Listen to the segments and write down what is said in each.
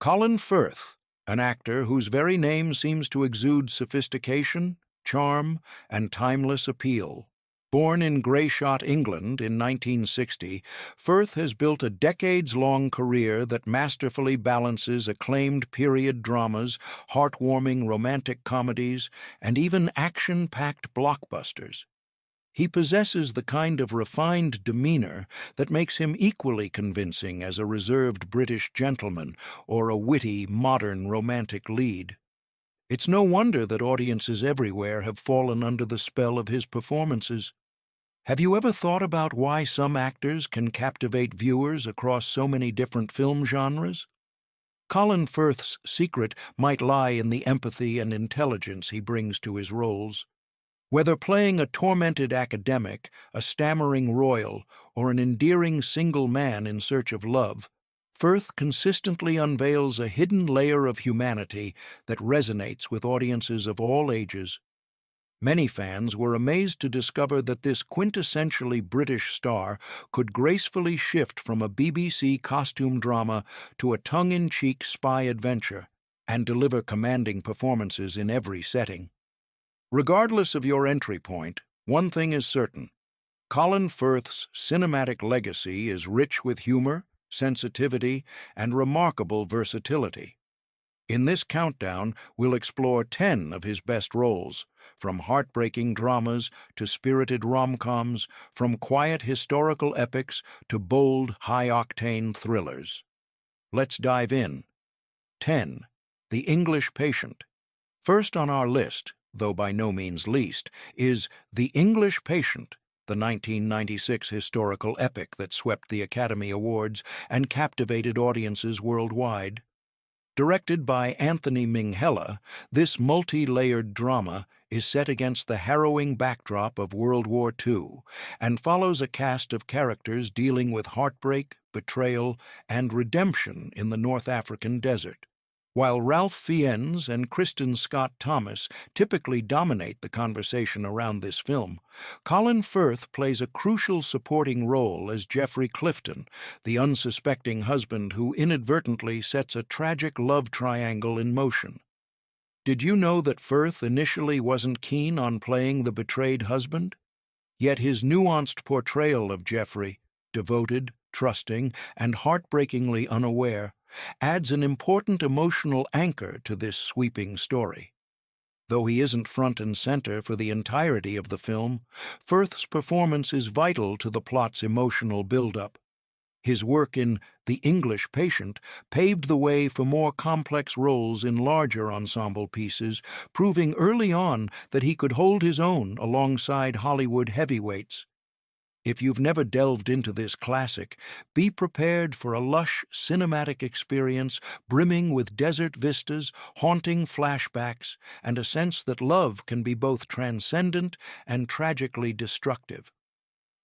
Colin Firth, an actor whose very name seems to exude sophistication, charm, and timeless appeal. Born in Greyshot, England in 1960, Firth has built a decades-long career that masterfully balances acclaimed period dramas, heartwarming romantic comedies, and even action-packed blockbusters. He possesses the kind of refined demeanor that makes him equally convincing as a reserved British gentleman or a witty, modern romantic lead. It's no wonder that audiences everywhere have fallen under the spell of his performances. Have you ever thought about why some actors can captivate viewers across so many different film genres? Colin Firth's secret might lie in the empathy and intelligence he brings to his roles. Whether playing a tormented academic, a stammering royal, or an endearing single man in search of love, Firth consistently unveils a hidden layer of humanity that resonates with audiences of all ages. Many fans were amazed to discover that this quintessentially British star could gracefully shift from a BBC costume drama to a tongue-in-cheek spy adventure and deliver commanding performances in every setting. Regardless of your entry point, one thing is certain. Colin Firth's cinematic legacy is rich with humor, sensitivity, and remarkable versatility. In this countdown, we'll explore 10 of his best roles, from heartbreaking dramas to spirited rom-coms, from quiet historical epics to bold, high-octane thrillers. Let's dive in. 10. The English Patient. First on our list, though by no means least, is The English Patient, the 1996 historical epic that swept the Academy Awards and captivated audiences worldwide. Directed by Anthony Minghella, this multi-layered drama is set against the harrowing backdrop of World War II and follows a cast of characters dealing with heartbreak, betrayal, and redemption in the North African desert. While Ralph Fiennes and Kristen Scott Thomas typically dominate the conversation around this film, Colin Firth plays a crucial supporting role as Geoffrey Clifton, the unsuspecting husband who inadvertently sets a tragic love triangle in motion. Did you know that Firth initially wasn't keen on playing the betrayed husband? Yet his nuanced portrayal of Geoffrey, devoted, trusting, and heartbreakingly unaware, adds an important emotional anchor to this sweeping story. Though he isn't front and center for the entirety of the film, Firth's performance is vital to the plot's emotional build-up. His work in The English Patient paved the way for more complex roles in larger ensemble pieces, proving early on that he could hold his own alongside Hollywood heavyweights. If you've never delved into this classic, be prepared for a lush cinematic experience brimming with desert vistas, haunting flashbacks, and a sense that love can be both transcendent and tragically destructive.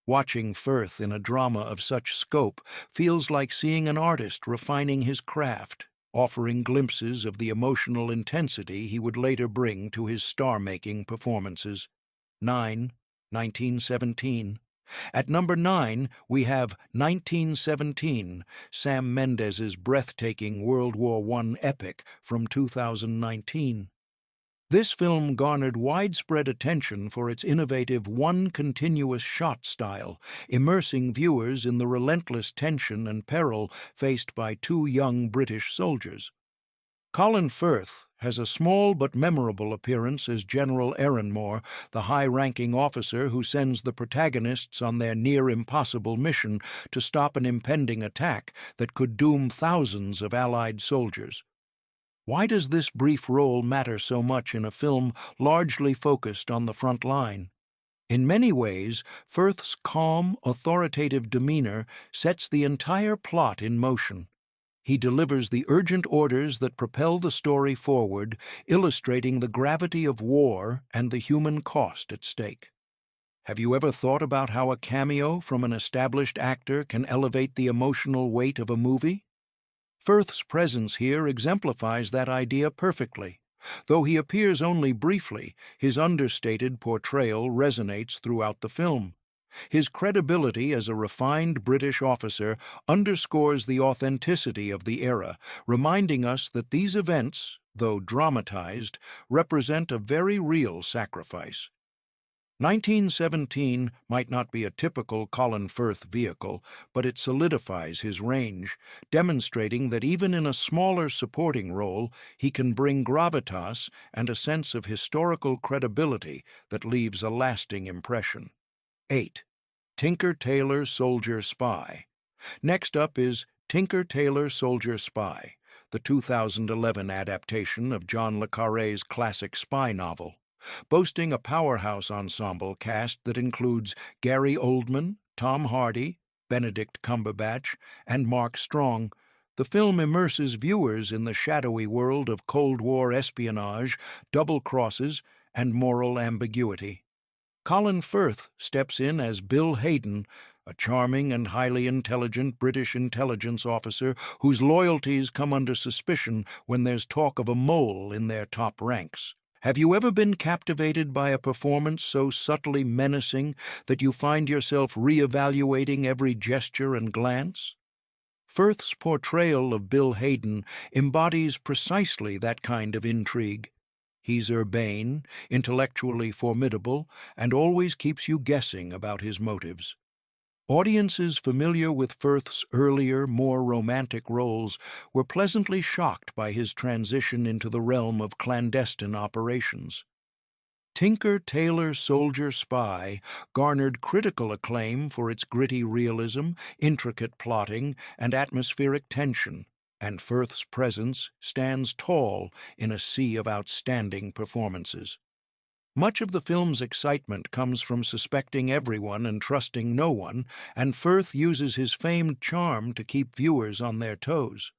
Watching Firth in a drama of such scope feels like seeing an artist refining his craft, offering glimpses of the emotional intensity he would later bring to his star-making performances. 9. 1917. At number 9, we have 1917, Sam Mendes's breathtaking World War I epic from 2019. This film garnered widespread attention for its innovative one-continuous shot style, immersing viewers in the relentless tension and peril faced by two young British soldiers. Colin Firth has a small but memorable appearance as General Ehrenmoor, the high-ranking officer who sends the protagonists on their near-impossible mission to stop an impending attack that could doom thousands of Allied soldiers. Why does this brief role matter so much in a film largely focused on the front line? In many ways, Firth's calm, authoritative demeanor sets the entire plot in motion. He delivers the urgent orders that propel the story forward, illustrating the gravity of war and the human cost at stake. Have you ever thought about how a cameo from an established actor can elevate the emotional weight of a movie? Firth's presence here exemplifies that idea perfectly. Though he appears only briefly, his understated portrayal resonates throughout the film. His credibility as a refined British officer underscores the authenticity of the era, reminding us that these events, though dramatized, represent a very real sacrifice. 1917 might not be a typical Colin Firth vehicle, but it solidifies his range, demonstrating that even in a smaller supporting role, he can bring gravitas and a sense of historical credibility that leaves a lasting impression. 8. Tinker Tailor Soldier Spy. Next up is Tinker Tailor Soldier Spy, the 2011 adaptation of John le Carré's classic spy novel. Boasting a powerhouse ensemble cast that includes Gary Oldman, Tom Hardy, Benedict Cumberbatch, and Mark Strong, the film immerses viewers in the shadowy world of Cold War espionage, double crosses, and moral ambiguity. Colin Firth steps in as Bill Hayden, a charming and highly intelligent British intelligence officer whose loyalties come under suspicion when there's talk of a mole in their top ranks. Have you ever been captivated by a performance so subtly menacing that you find yourself re-evaluating every gesture and glance? Firth's portrayal of Bill Hayden embodies precisely that kind of intrigue. He's urbane, intellectually formidable, and always keeps you guessing about his motives. Audiences familiar with Firth's earlier, more romantic roles were pleasantly shocked by his transition into the realm of clandestine operations. Tinker Tailor Soldier Spy garnered critical acclaim for its gritty realism, intricate plotting, and atmospheric tension, and Firth's presence stands tall in a sea of outstanding performances. Much of the film's excitement comes from suspecting everyone and trusting no one, and Firth uses his famed charm to keep viewers on their toes.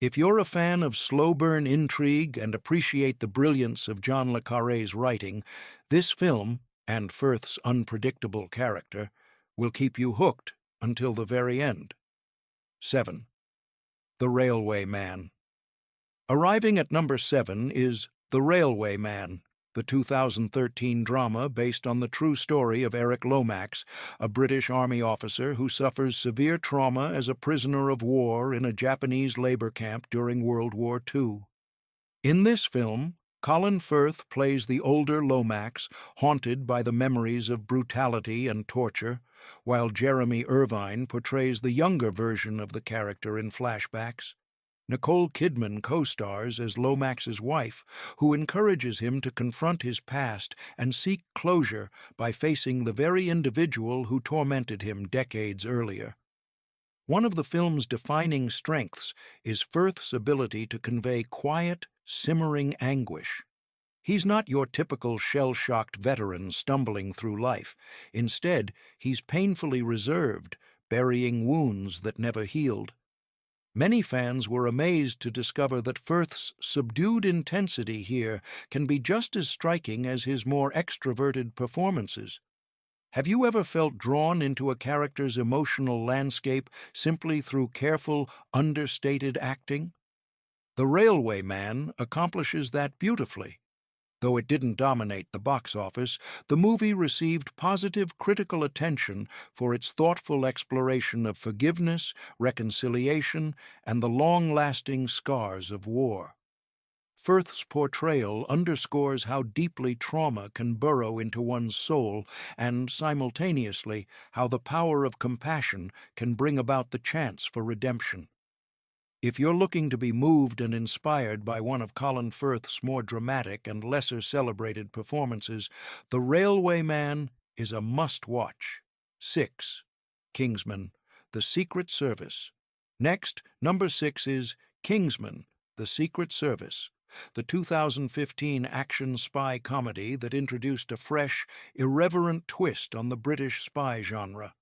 If you're a fan of slow-burn intrigue and appreciate the brilliance of John le Carré's writing, this film, and Firth's unpredictable character, will keep you hooked until the very end. 7. The Railway Man. Arriving at number 7 is The Railway Man, the 2013 drama based on the true story of Eric Lomax, a British Army officer who suffers severe trauma as a prisoner of war in a Japanese labor camp during World War II. In this film, Colin Firth plays the older Lomax, haunted by the memories of brutality and torture, while Jeremy Irvine portrays the younger version of the character in flashbacks. Nicole Kidman co-stars as Lomax's wife, who encourages him to confront his past and seek closure by facing the very individual who tormented him decades earlier. One of the film's defining strengths is Firth's ability to convey quiet, simmering anguish. He's not your typical shell-shocked veteran stumbling through life. Instead, he's painfully reserved, burying wounds that never healed. Many fans were amazed to discover that Firth's subdued intensity here can be just as striking as his more extroverted performances. Have you ever felt drawn into a character's emotional landscape simply through careful, understated acting? The Railway Man accomplishes that beautifully. Though it didn't dominate the box office, the movie received positive critical attention for its thoughtful exploration of forgiveness, reconciliation, and the long-lasting scars of war. Firth's portrayal underscores how deeply trauma can burrow into one's soul and, simultaneously, how the power of compassion can bring about the chance for redemption. If you're looking to be moved and inspired by one of Colin Firth's more dramatic and lesser-celebrated performances, The Railway Man is a must-watch. 6. Kingsman: The Secret Service. Next, number 6 is Kingsman: The Secret Service, the 2015 action spy comedy that introduced a fresh, irreverent twist on the British spy genre.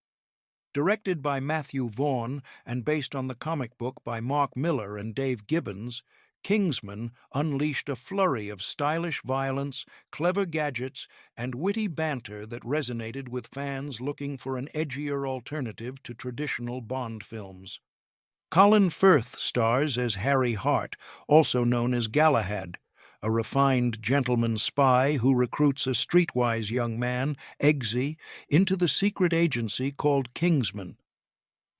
Directed by Matthew Vaughn and based on the comic book by Mark Millar and Dave Gibbons, Kingsman unleashed a flurry of stylish violence, clever gadgets, and witty banter that resonated with fans looking for an edgier alternative to traditional Bond films. Colin Firth stars as Harry Hart, also known as Galahad, a refined gentleman spy who recruits a streetwise young man, Eggsy, into the secret agency called Kingsman.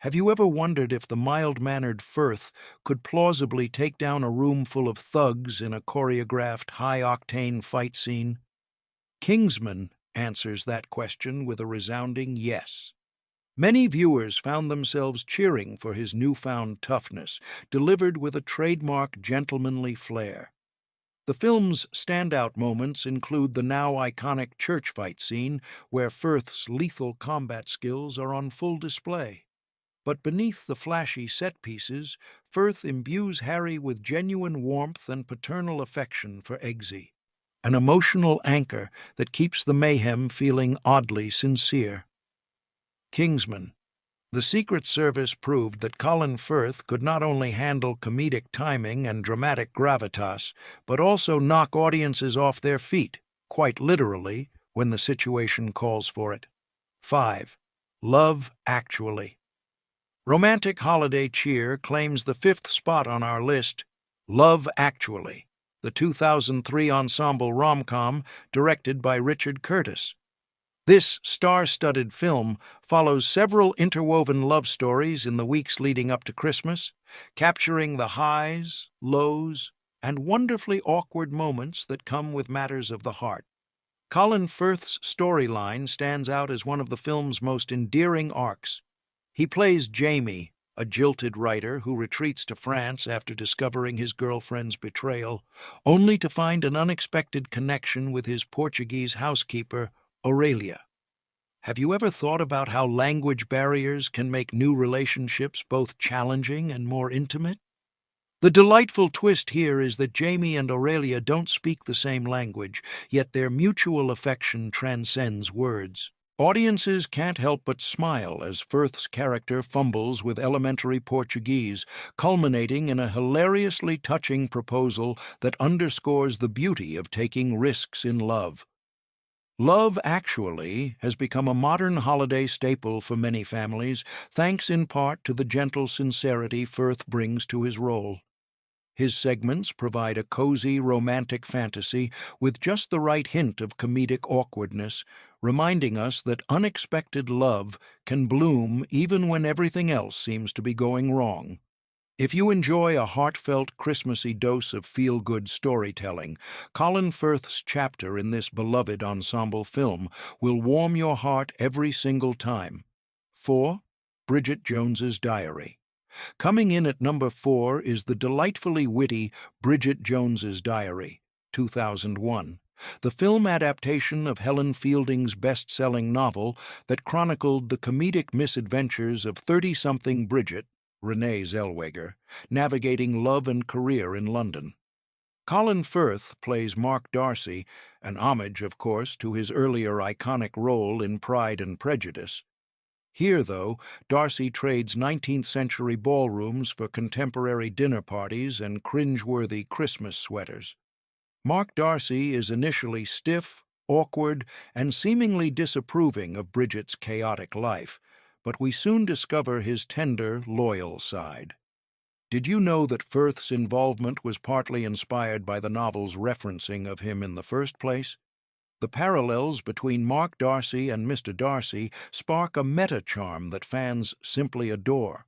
Have you ever wondered if the mild-mannered Firth could plausibly take down a room full of thugs in a choreographed, high-octane fight scene? Kingsman answers that question with a resounding yes. Many viewers found themselves cheering for his newfound toughness, delivered with a trademark gentlemanly flair. The film's standout moments include the now iconic church fight scene, where Firth's lethal combat skills are on full display. But beneath the flashy set pieces, Firth imbues Harry with genuine warmth and paternal affection for Eggsy, an emotional anchor that keeps the mayhem feeling oddly sincere. Kingsman. The Secret Service proved that Colin Firth could not only handle comedic timing and dramatic gravitas, but also knock audiences off their feet, quite literally, when the situation calls for it. 5. Love Actually. Romantic holiday cheer claims the 5th spot on our list, Love Actually, the 2003 ensemble rom-com directed by Richard Curtis. This star-studded film follows several interwoven love stories in the weeks leading up to Christmas, capturing the highs, lows, and wonderfully awkward moments that come with matters of the heart. Colin Firth's storyline stands out as one of the film's most endearing arcs. He plays Jamie, a jilted writer who retreats to France after discovering his girlfriend's betrayal, only to find an unexpected connection with his Portuguese housekeeper, Aurelia. Have you ever thought about how language barriers can make new relationships both challenging and more intimate? The delightful twist here is that Jamie and Aurelia don't speak the same language, yet their mutual affection transcends words. Audiences can't help but smile as Firth's character fumbles with elementary Portuguese, culminating in a hilariously touching proposal that underscores the beauty of taking risks in love. Love Actually has become a modern holiday staple for many families, thanks in part to the gentle sincerity Firth brings to his role. His segments provide a cozy, romantic fantasy with just the right hint of comedic awkwardness, reminding us that unexpected love can bloom even when everything else seems to be going wrong. If you enjoy a heartfelt, Christmassy dose of feel-good storytelling, Colin Firth's chapter in this beloved ensemble film will warm your heart every single time. 4. Bridget Jones's Diary. Coming in at number 4 is the delightfully witty Bridget Jones's Diary, 2001, the film adaptation of Helen Fielding's best-selling novel that chronicled the comedic misadventures of 30-something Bridget, Renee Zellweger, navigating love and career in London. Colin Firth plays Mark Darcy, an homage, of course, to his earlier iconic role in Pride and Prejudice. Here, though, Darcy trades 19th-century ballrooms for contemporary dinner parties and cringe-worthy Christmas sweaters. Mark Darcy is initially stiff, awkward, and seemingly disapproving of Bridget's chaotic life, but we soon discover his tender, loyal side. Did you know that Firth's involvement was partly inspired by the novel's referencing of him in the first place? The parallels between Mark Darcy and Mr. Darcy spark a meta-charm that fans simply adore.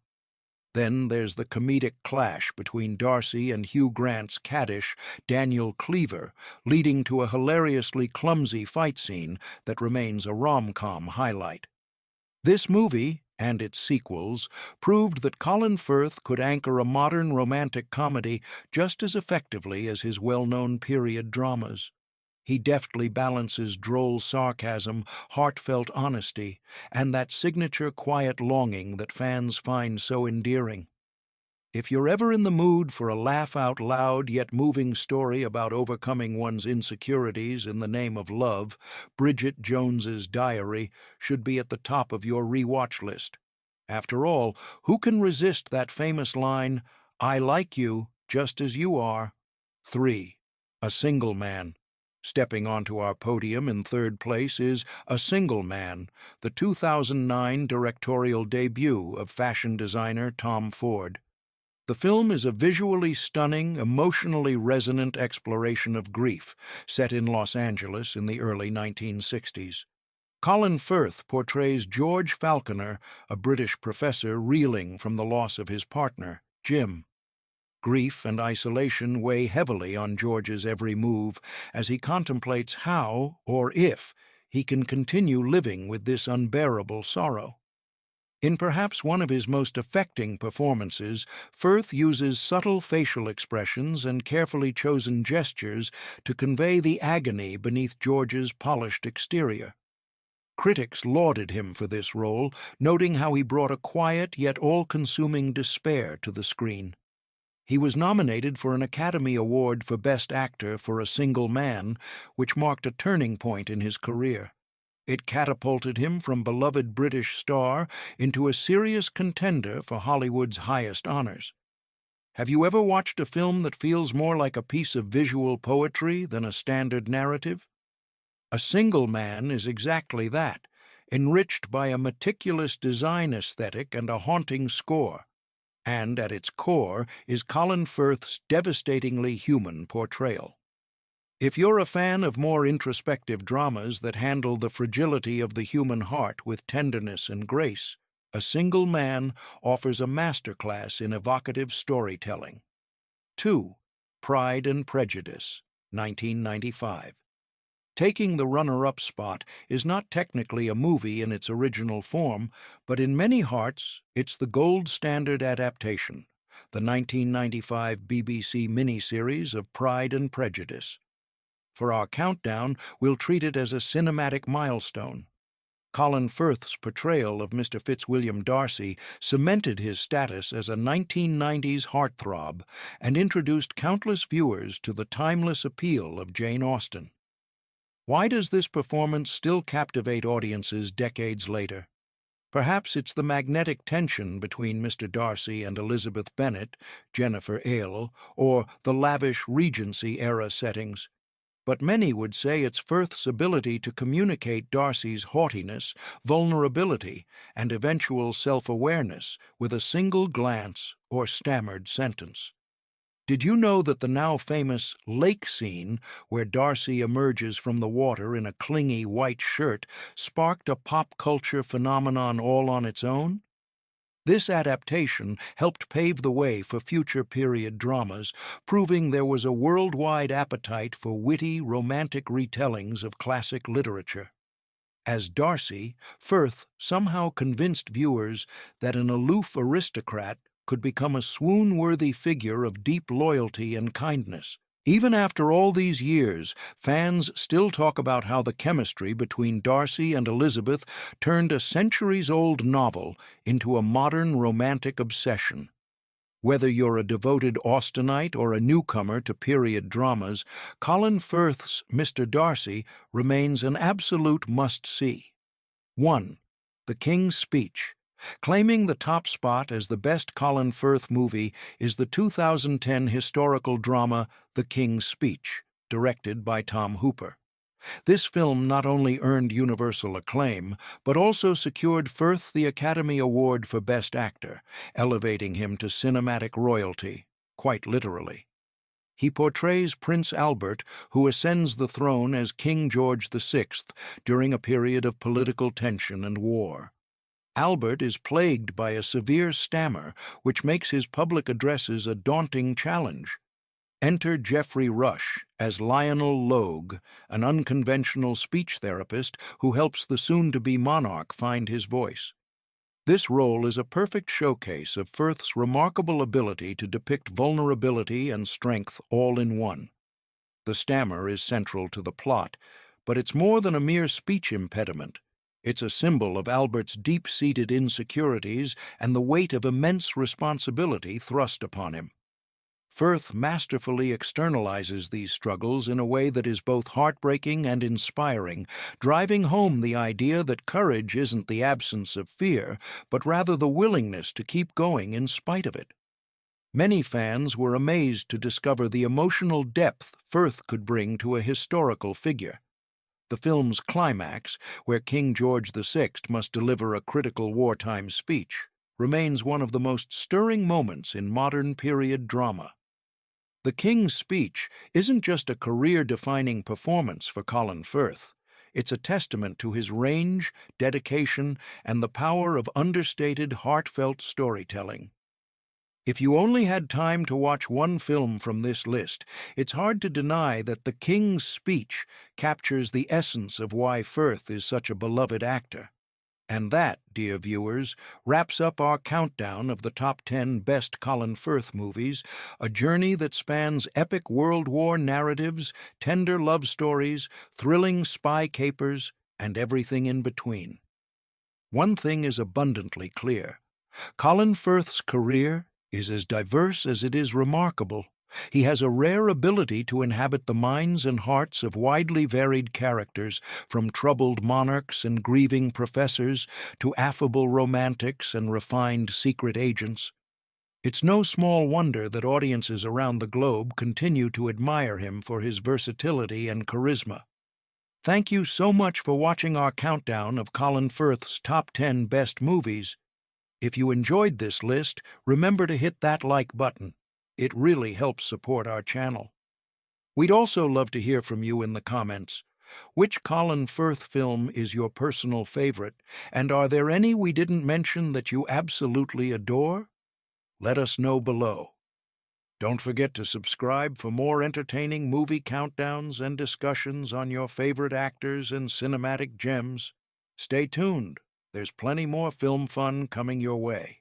Then there's the comedic clash between Darcy and Hugh Grant's caddish, Daniel Cleaver, leading to a hilariously clumsy fight scene that remains a rom-com highlight. This movie, and its sequels, proved that Colin Firth could anchor a modern romantic comedy just as effectively as his well-known period dramas. He deftly balances droll sarcasm, heartfelt honesty, and that signature quiet longing that fans find so endearing. If you're ever in the mood for a laugh-out-loud yet moving story about overcoming one's insecurities in the name of love, Bridget Jones's Diary should be at the top of your rewatch list. After all, who can resist that famous line, "I like you just as you are"? 3. A Single Man. Stepping onto our podium in third place is A Single Man, the 2009 directorial debut of fashion designer Tom Ford. The film is a visually stunning, emotionally resonant exploration of grief, set in Los Angeles in the early 1960s. Colin Firth portrays George Falconer, a British professor reeling from the loss of his partner, Jim. Grief and isolation weigh heavily on George's every move as he contemplates how, or if, he can continue living with this unbearable sorrow. In perhaps one of his most affecting performances, Firth uses subtle facial expressions and carefully chosen gestures to convey the agony beneath George's polished exterior. Critics lauded him for this role, noting how he brought a quiet yet all-consuming despair to the screen. He was nominated for an Academy Award for Best Actor for A Single Man, which marked a turning point in his career. It catapulted him from beloved British star into a serious contender for Hollywood's highest honors. Have you ever watched a film that feels more like a piece of visual poetry than a standard narrative? A Single Man is exactly that, enriched by a meticulous design aesthetic and a haunting score. And at its core is Colin Firth's devastatingly human portrayal. If you're a fan of more introspective dramas that handle the fragility of the human heart with tenderness and grace, A Single Man offers a masterclass in evocative storytelling. 2. Pride and Prejudice, 1995. Taking the runner-up spot is not technically a movie in its original form, but in many hearts it's the gold standard adaptation, the 1995 BBC miniseries of Pride and Prejudice. For our countdown, we'll treat it as a cinematic milestone. Colin Firth's portrayal of Mr. Fitzwilliam Darcy cemented his status as a 1990s heartthrob and introduced countless viewers to the timeless appeal of Jane Austen. Why does this performance still captivate audiences decades later? Perhaps it's the magnetic tension between Mr. Darcy and Elizabeth Bennet, Jennifer Ale, or the lavish Regency-era settings. But many would say it's Firth's ability to communicate Darcy's haughtiness, vulnerability, and eventual self-awareness with a single glance or stammered sentence. Did you know that the now famous lake scene, where Darcy emerges from the water in a clingy white shirt, sparked a pop culture phenomenon all on its own? This adaptation helped pave the way for future period dramas, proving there was a worldwide appetite for witty, romantic retellings of classic literature. As Darcy, Firth somehow convinced viewers that an aloof aristocrat could become a swoon-worthy figure of deep loyalty and kindness. Even after all these years, fans still talk about how the chemistry between Darcy and Elizabeth turned a centuries-old novel into a modern romantic obsession. Whether you're a devoted Austenite or a newcomer to period dramas, Colin Firth's Mr. Darcy remains an absolute must-see. 1. The King's Speech. Claiming the top spot as the best Colin Firth movie is the 2010 historical drama The King's Speech, directed by Tom Hooper. This film not only earned universal acclaim, but also secured Firth the Academy Award for Best Actor, elevating him to cinematic royalty, quite literally. He portrays Prince Albert, who ascends the throne as King George VI during a period of political tension and war. Albert is plagued by a severe stammer, which makes his public addresses a daunting challenge. Enter Geoffrey Rush as Lionel Logue, an unconventional speech therapist who helps the soon-to-be monarch find his voice. This role is a perfect showcase of Firth's remarkable ability to depict vulnerability and strength all in one. The stammer is central to the plot, but it's more than a mere speech impediment. It's a symbol of Albert's deep-seated insecurities and the weight of immense responsibility thrust upon him. Firth masterfully externalizes these struggles in a way that is both heartbreaking and inspiring, driving home the idea that courage isn't the absence of fear, but rather the willingness to keep going in spite of it. Many fans were amazed to discover the emotional depth Firth could bring to a historical figure. The film's climax, where King George VI must deliver a critical wartime speech, remains one of the most stirring moments in modern period drama. The King's Speech isn't just a career-defining performance for Colin Firth. It's a testament to his range, dedication, and the power of understated, heartfelt storytelling. If you only had time to watch one film from this list, it's hard to deny that The King's Speech captures the essence of why Firth is such a beloved actor. And that, dear viewers, wraps up our countdown of the top 10 best Colin Firth movies, a journey that spans epic World War narratives, tender love stories, thrilling spy capers, and everything in between. One thing is abundantly clear. Colin Firth's career is as diverse as it is remarkable. He has a rare ability to inhabit the minds and hearts of widely varied characters, from troubled monarchs and grieving professors to affable romantics and refined secret agents. It's no small wonder that audiences around the globe continue to admire him for his versatility and charisma. Thank you so much for watching our countdown of Colin Firth's top 10 best movies. If you enjoyed this list, remember to hit that like button. It really helps support our channel. We'd also love to hear from you in the comments. Which Colin Firth film is your personal favorite, and are there any we didn't mention that you absolutely adore? Let us know below. Don't forget to subscribe for more entertaining movie countdowns and discussions on your favorite actors and cinematic gems. Stay tuned. There's plenty more film fun coming your way.